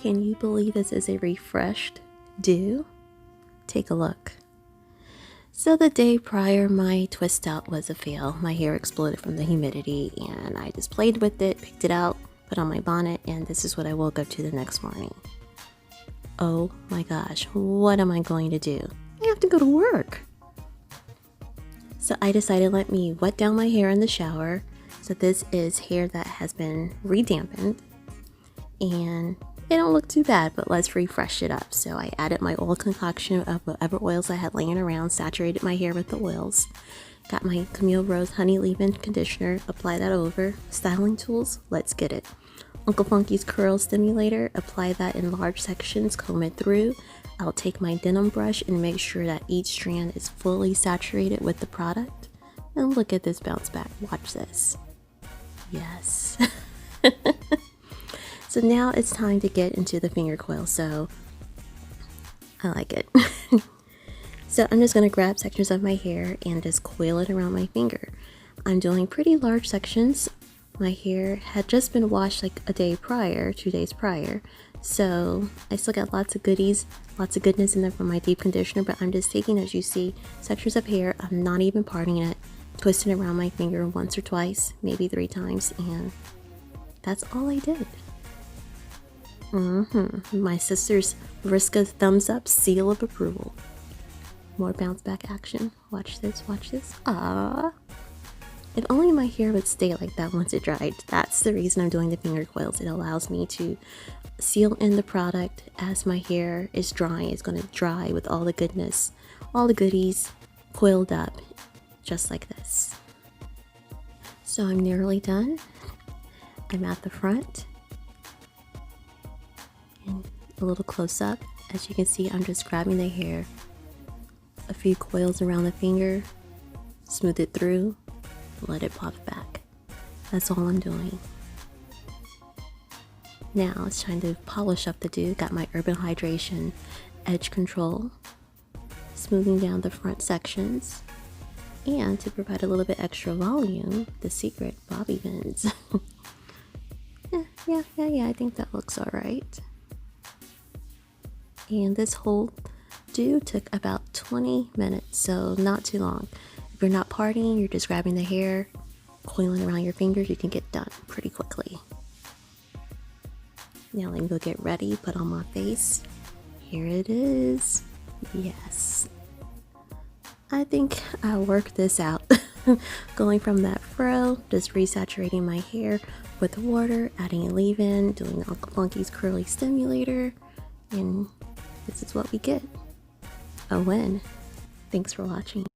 Can you believe this is a refreshed do? Take a look. So the day prior, my twist out was a fail. My hair exploded from the humidity and I just played with it, picked it out, put on my bonnet, and this is what I woke up to the next morning. Oh my gosh, what am I going to do? I have to go to work. So I decided let me wet down my hair in the shower. So this is hair that has been redampened and it don't look too bad, but let's refresh it up. So I added my oil concoction of whatever oils I had laying around, saturated my hair with the oils, got my Camille Rose Honey Leave-In Conditioner, apply that over, styling tools, let's get it. Uncle Funky's Curl Stimulator, apply that in large sections, comb it through. I'll take my denim brush and make sure that each strand is fully saturated with the product. And look at this bounce back, watch this. Yes. So now it's time to get into the finger coil, so I like it. So I'm just going to grab sections of my hair and just coil it around my finger. I'm doing pretty large sections. My hair had just been washed like a day prior, 2 days prior, so I still got lots of goodies, lots of goodness in there from my deep conditioner, but I'm just taking, as you see, sections of hair. I'm not even parting it, twisting it around my finger once or twice, maybe 3 times, and that's all I did. My sister's Vriska thumbs up, seal of approval. More bounce back action. Watch this, watch this. Ah. If only my hair would stay like that once it dried. That's the reason I'm doing the finger coils. It allows me to seal in the product as my hair is drying. It's going to dry with all the goodness, all the goodies coiled up, just like this. So I'm nearly done. I'm at the front. And a little close up. As you can see, I'm just grabbing the hair, a few coils around the finger, smooth it through, let it pop back. That's all I'm doing. Now it's time to polish up the do. Got my Urban Hydration Edge Control, smoothing down the front sections, and to provide a little bit extra volume, the secret bobby pins. Yeah, I think that looks alright. And this whole do took about 20 minutes, so not too long. If you're not partying, you're just grabbing the hair, coiling around your fingers, you can get done pretty quickly. Now let me go get ready, put on my face. Here it is. Yes. I think I'll work this out. Going from that fro, just resaturating my hair with water, adding a leave-in, doing Uncle Funky's Curly Stimulator, and this is what we get. A win. Thanks for watching.